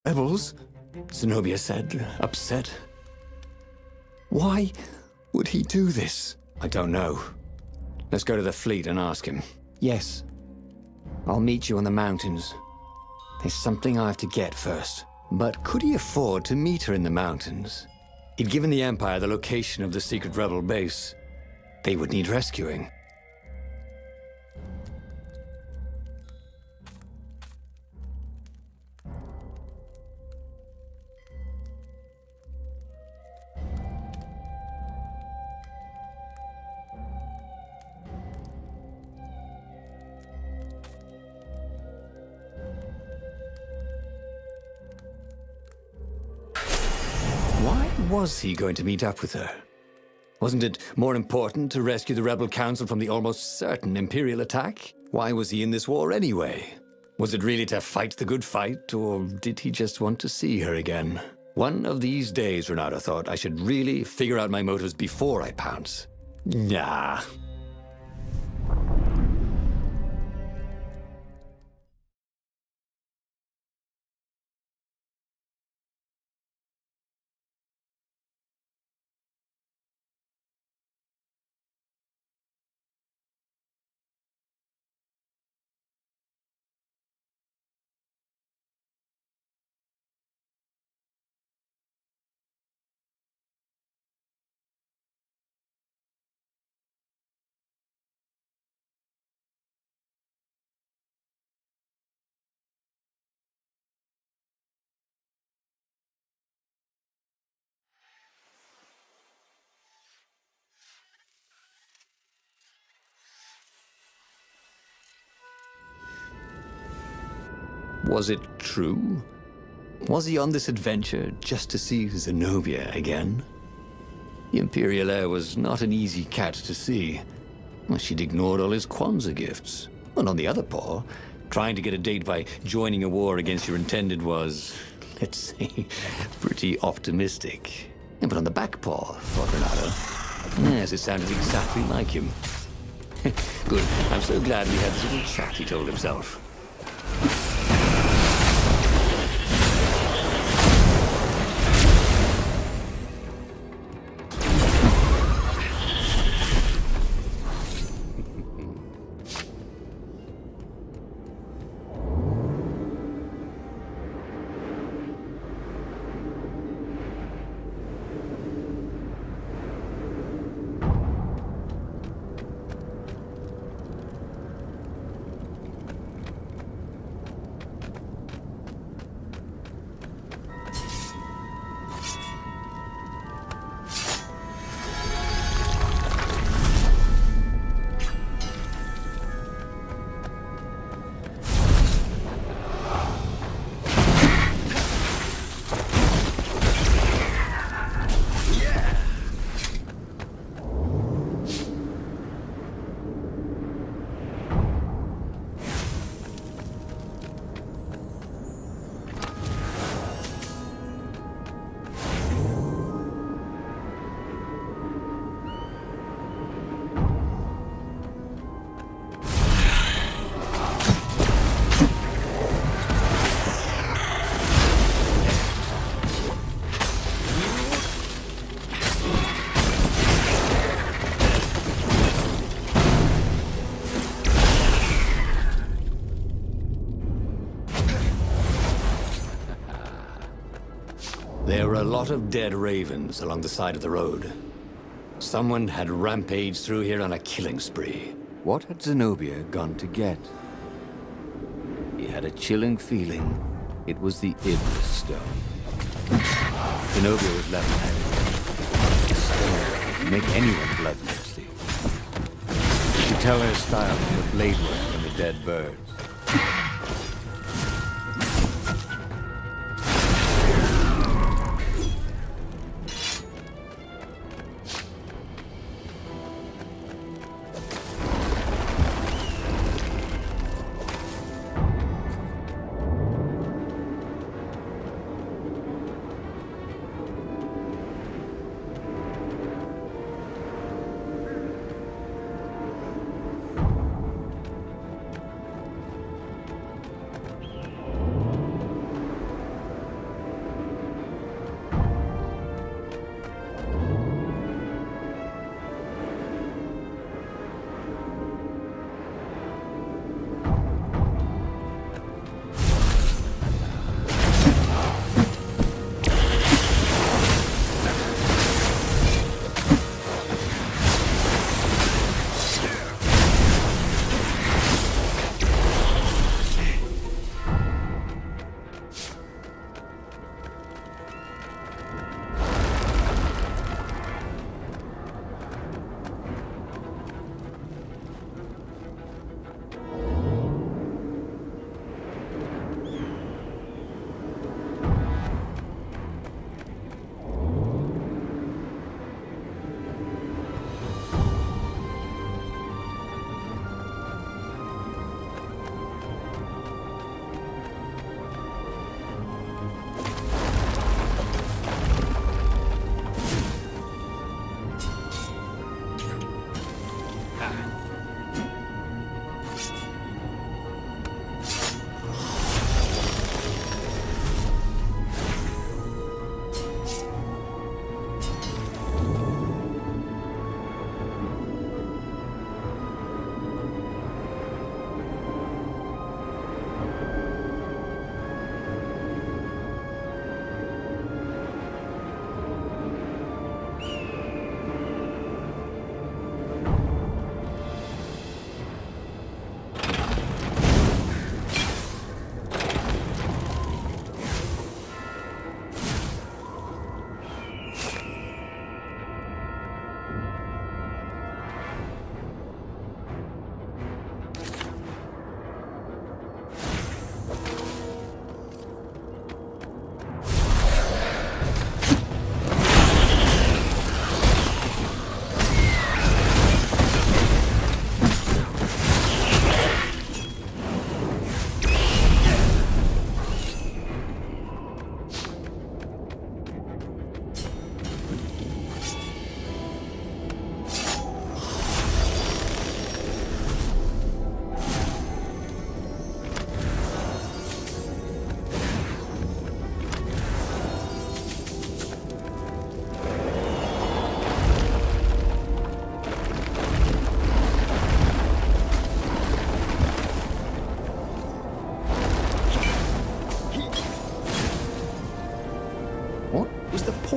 Rebels? Zenobia said, upset. Why would he do this? I don't know. Let's go to the fleet and ask him. Yes. I'll meet you on the mountains. There's something I have to get first. But could he afford to meet her in the mountains? He'd given the Empire the location of the secret rebel base. They would need rescuing. Why was he going to meet up with her? Wasn't it more important to rescue the Rebel Council from the almost certain Imperial attack? Why was he in this war anyway? Was it really to fight the good fight, or did he just want to see her again? One of these days, Renato thought, I should really figure out my motives before I pounce. Nah. Was it true? Was he on this adventure just to see Zenobia again? The Imperial heir was not an easy cat to see. Well, she'd ignored all his Kwanzaa gifts. And on the other paw, trying to get a date by joining a war against your intended was, let's say, pretty optimistic. But on the back paw, thought Renato. Yes, it sounded exactly like him. Good. I'm so glad we had this little chat, he told himself. There were a lot of dead ravens along the side of the road. Someone had rampaged through here on a killing spree. What had Zenobia gone to get? He had a chilling feeling it was the Iblis stone. Zenobia was left-handed. A stone could make anyone bloodthirsty. You could tell her style from the blade work and the dead birds.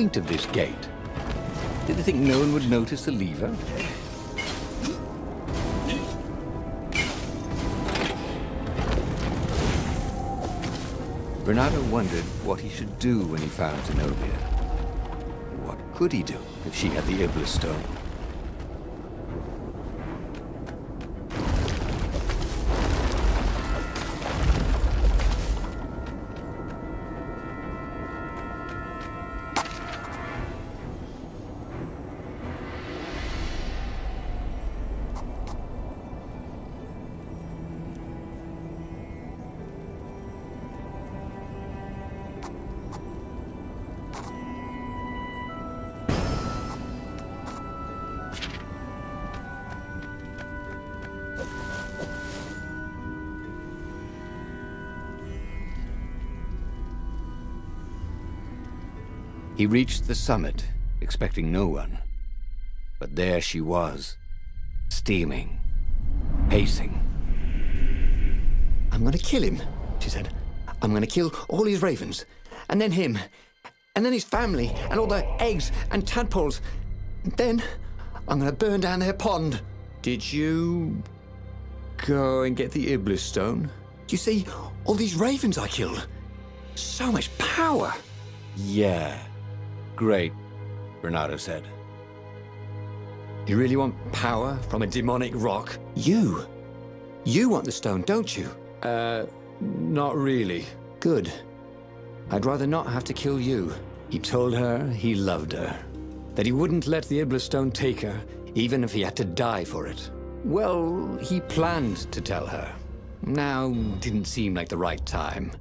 point of this gate? Did they think no one would notice the lever? Bernardo wondered what he should do when he found Zenobia. What could he do if she had the Iblis stone? He reached the summit, expecting no one. But there she was, steaming, pacing. I'm gonna kill him, she said. I'm gonna kill all his ravens, and then him, and then his family, and all the eggs and tadpoles. And then I'm gonna burn down their pond. Did you go and get the Iblis stone? You see, all these ravens I killed. So much power. Yeah. Great, Bernardo said. You really want power from a demonic rock? You want the stone, don't you? Not really. Good. I'd rather not have to kill you. He told her he loved her, that he wouldn't let the Iblis stone take her, even if he had to die for it. Well, he planned to tell her. Now didn't seem like the right time.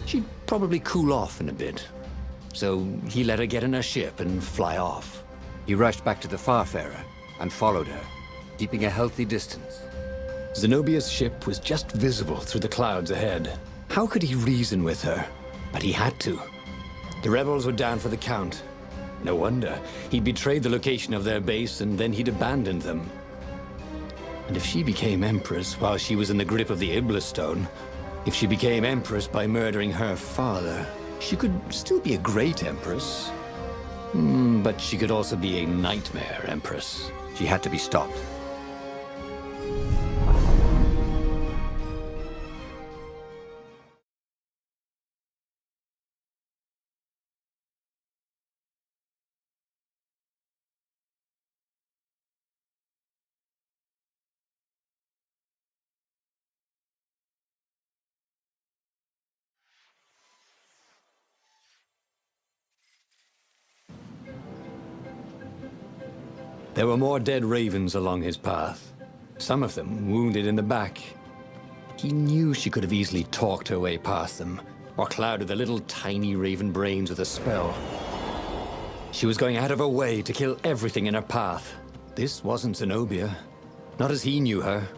She'd probably cool off in a bit. So he let her get in her ship and fly off. He rushed back to the Farfarer and followed her, keeping a healthy distance. Zenobia's ship was just visible through the clouds ahead. How could he reason with her? But he had to. The rebels were down for the count. No wonder. He'd betrayed the location of their base and then he'd abandoned them. And if she became Empress while she was in the grip of the Iblis stone, if she became Empress by murdering her father, she could still be a great Empress. But she could also be a nightmare Empress. She had to be stopped. There were more dead ravens along his path, some of them wounded in the back. He knew she could have easily talked her way past them, or clouded the little tiny raven brains with a spell. She was going out of her way to kill everything in her path. This wasn't Zenobia, not as he knew her.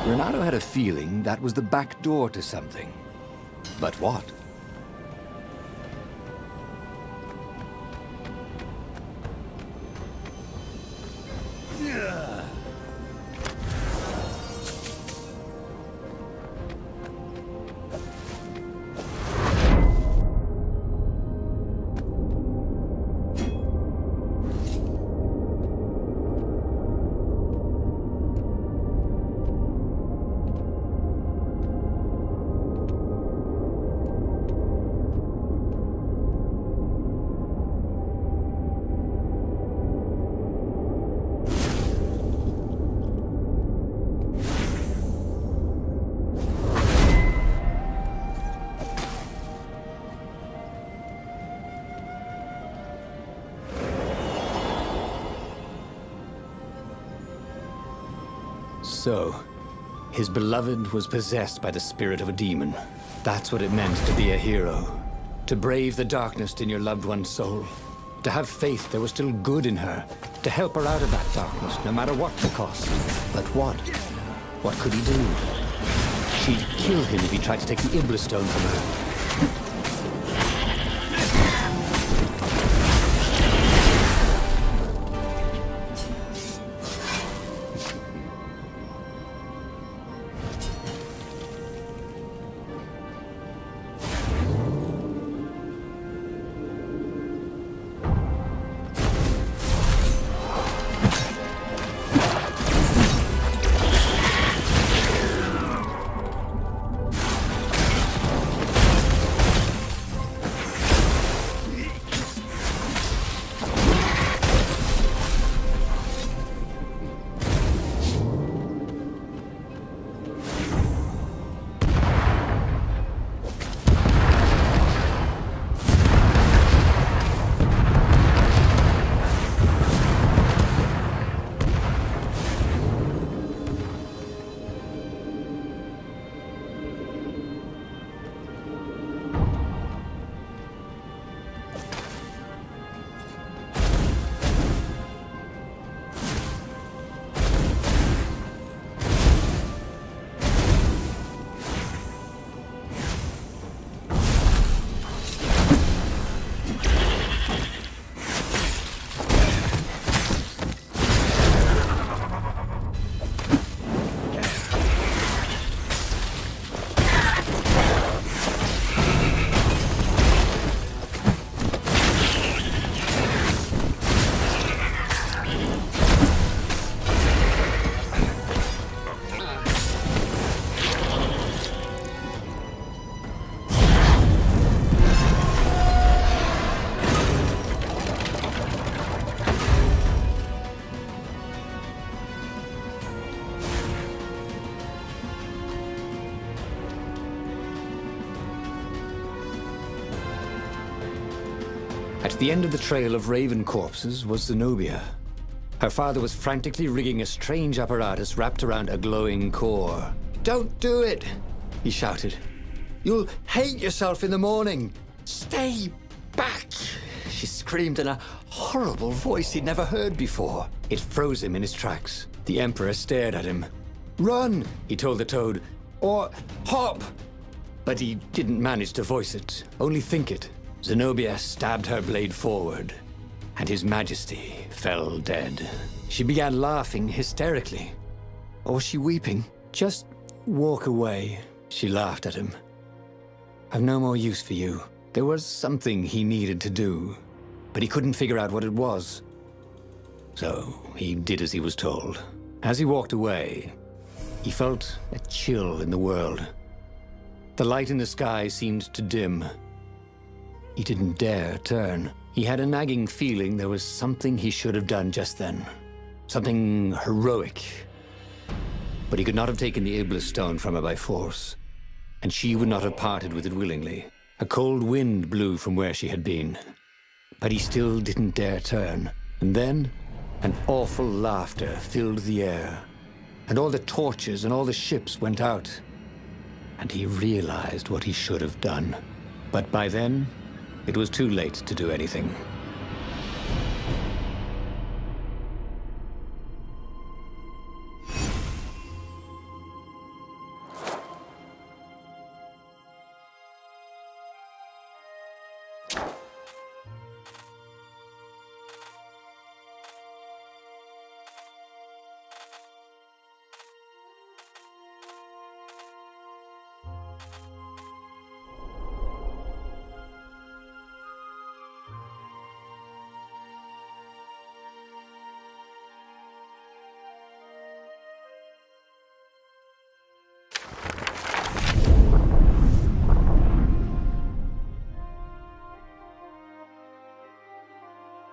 Renato had a feeling that was the back door to something. But what? So, his beloved was possessed by the spirit of a demon. That's what it meant to be a hero. To brave the darkness in your loved one's soul. To have faith there was still good in her. To help her out of that darkness, no matter what the cost. But what? What could he do? She'd kill him if he tried to take the Iblis stone from her. The end of the trail of raven corpses was Zenobia. Her father was frantically rigging a strange apparatus wrapped around a glowing core. Don't do it, he shouted. You'll hate yourself in the morning. Stay back, she screamed in a horrible voice he'd never heard before. It froze him in his tracks. The Emperor stared at him. Run, He told the toad, or hop. but he didn't manage to voice it, only think it. Zenobia stabbed her blade forward, and His Majesty fell dead. She began laughing hysterically. Or was she weeping? Just walk away, she laughed at him. I've no more use for you. There was something he needed to do, but he couldn't figure out what it was. So he did as he was told. As he walked away, he felt a chill in the world. The light in the sky seemed to dim. He didn't dare turn. He had a nagging feeling there was something he should have done just then. Something heroic. But he could not have taken the Iblis stone from her by force, and she would not have parted with it willingly. A cold wind blew from where she had been, but he still didn't dare turn. And then an awful laughter filled the air, and all the torches and all the ships went out, and he realized what he should have done. But by then, it was too late to do anything.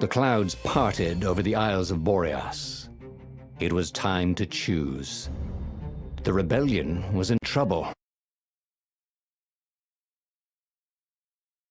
The clouds parted over the Isles of Boreas. It was time to choose. The rebellion was in trouble.